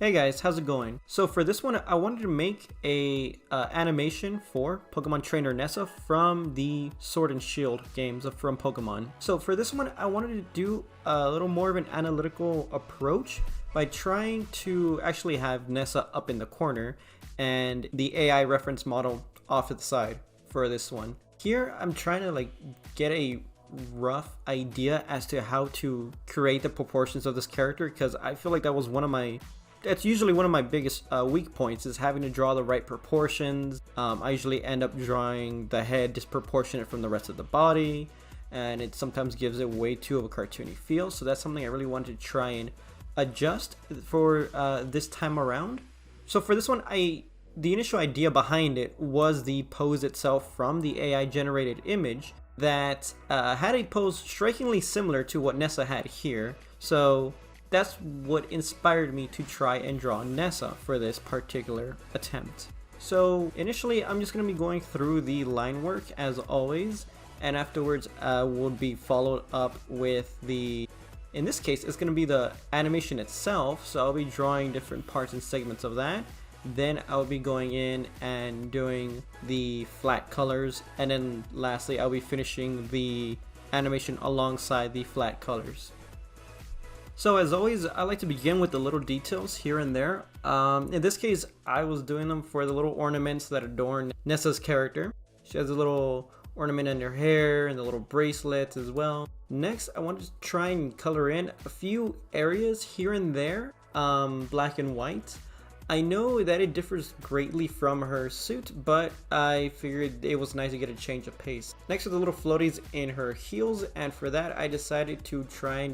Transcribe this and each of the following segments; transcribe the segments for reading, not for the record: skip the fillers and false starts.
Hey guys, how's it going? So for this one, I wanted to make a animation for Pokemon Trainer Nessa from the Sword and Shield games from Pokemon. So for this one, I wanted to do a little more of an analytical approach by trying to actually have Nessa up in the corner and the AI reference model off to the side for this one. Here, I'm trying to get a rough idea as to how to create the proportions of this character, because I feel like that's usually one of my biggest weak points, is having to draw the right proportions. I usually end up drawing the head disproportionate from the rest of the body, and it sometimes gives it way too of a cartoony feel. So that's something I really wanted to try and adjust for this time around. So for this one, the initial idea behind it was the pose itself from the AI generated image that had a pose strikingly similar to what Nessa had here. So that's what inspired me to try and draw Nessa for this particular attempt. So initially, I'm just going to be going through the line work as always, and afterwards will be followed up with in this case, it's going to be the animation itself. So I'll be drawing different parts and segments of that. Then I'll be going in and doing the flat colors, and then lastly I'll be finishing the animation alongside the flat colors. So as always, I like to begin with the little details here and there. In this case, I was doing them for the little ornaments that adorn Nessa's character. She has a little ornament in her hair and the little bracelets as well. Next, I wanted to try and color in a few areas here and there, black and white. I know that it differs greatly from her suit, but I figured it was nice to get a change of pace. Next are the little floaties in her heels, and for that I decided to try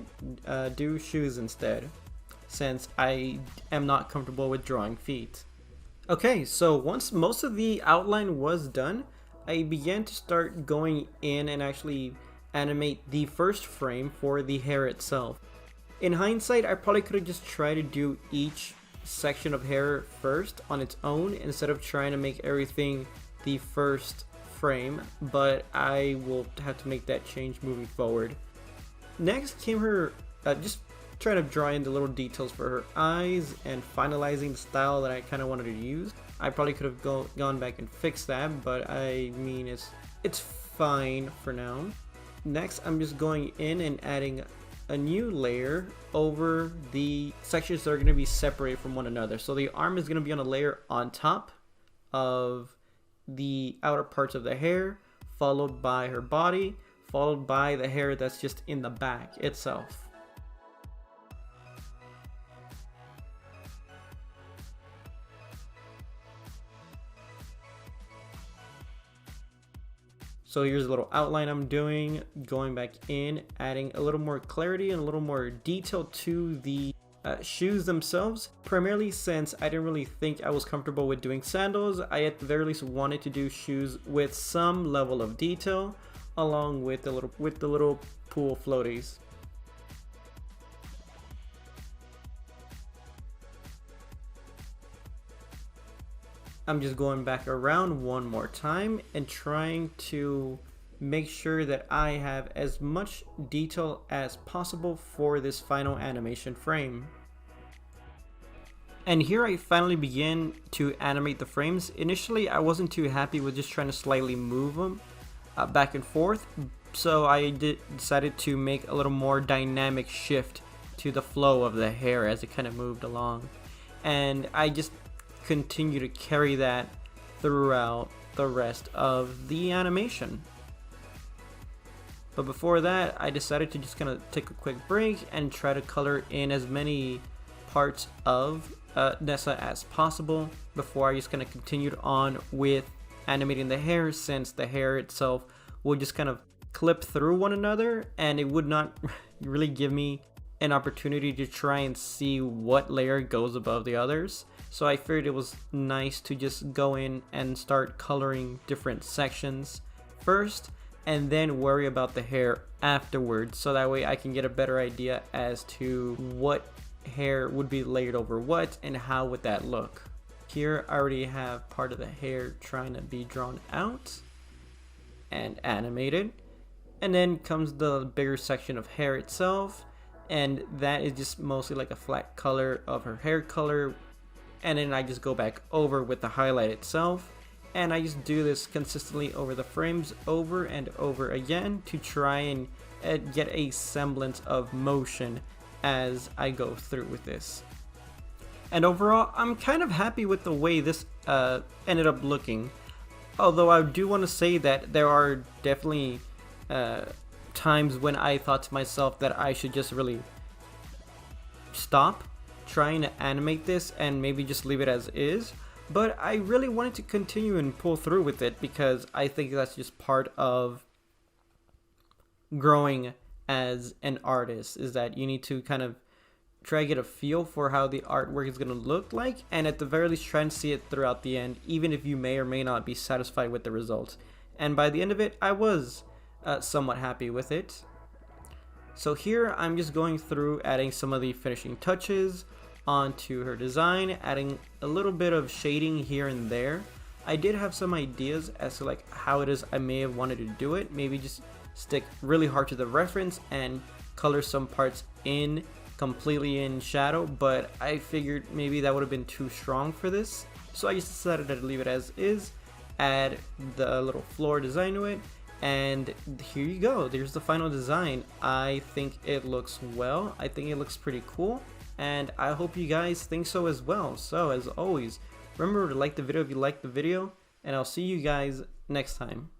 and do shoes instead, since I am not comfortable with drawing feet. Okay, so once most of the outline was done, I began to start going in and actually animate the first frame for the hair itself. In hindsight, I probably could have just tried to do each section of hair first on its own instead of trying to make everything the first frame, but I will have to make that change moving forward. Next came her just trying to draw in the little details for her eyes and finalizing the style that I kind of wanted to use. I probably could have gone back and fixed that, but I mean it's fine for now. Next, I'm just going in and adding a new layer over the sections that are going to be separated from one another. So the arm is going to be on a layer on top of the outer parts of the hair, followed by her body, followed by the hair that's just in the back itself. So here's a little outline I'm doing, going back in, adding a little more clarity and a little more detail to the shoes themselves. Primarily since I didn't really think I was comfortable with doing sandals, I at the very least wanted to do shoes with some level of detail, along with the little pool floaties. I'm just going back around one more time and trying to make sure that I have as much detail as possible for this final animation frame. And here I finally begin to animate the frames. Initially, I wasn't too happy with just trying to slightly move them back and forth, so I decided to make a little more dynamic shift to the flow of the hair as it kind of moved along. And I just continue to carry that throughout the rest of the animation. But before that, I decided to just kind of take a quick break and try to color in as many parts of Nessa as possible before I just kind of continued on with animating the hair, since the hair itself would just kind of clip through one another and it would not really give me an opportunity to try and see what layer goes above the others. So I figured it was nice to just go in and start coloring different sections first and then worry about the hair afterwards, so that way I can get a better idea as to what hair would be layered over what and how would that look. Here I already have part of the hair trying to be drawn out and animated, and then comes the bigger section of hair itself, and that is just mostly like a flat color of her hair color. And then I just go back over with the highlight itself, and I just do this consistently over the frames over and over again to try and get a semblance of motion as I go through with this. And overall, I'm kind of happy with the way this ended up looking. Although I do want to say that there are definitely times when I thought to myself that I should just really stop trying to animate this and maybe just leave it as is. But I really wanted to continue and pull through with it because I think that's just part of growing as an artist, is that you need to kind of try to get a feel for how the artwork is going to look like, and at the very least try and see it throughout the end, even if you may or may not be satisfied with the results. And by the end of it, I was somewhat happy with it. So here I'm just going through adding some of the finishing touches onto her design, adding a little bit of shading here and there. I did have some ideas as to like how it is I may have wanted to do it. Maybe just stick really hard to the reference and color some parts in completely in shadow, but I figured maybe that would have been too strong for this, so I just decided to leave it as is, add the little floor design to it, and here you go. There's the final design. I think it looks well. I think it looks pretty cool, and I hope you guys think so as well. So as always, remember to like the video if you liked the video, and I'll see you guys next time.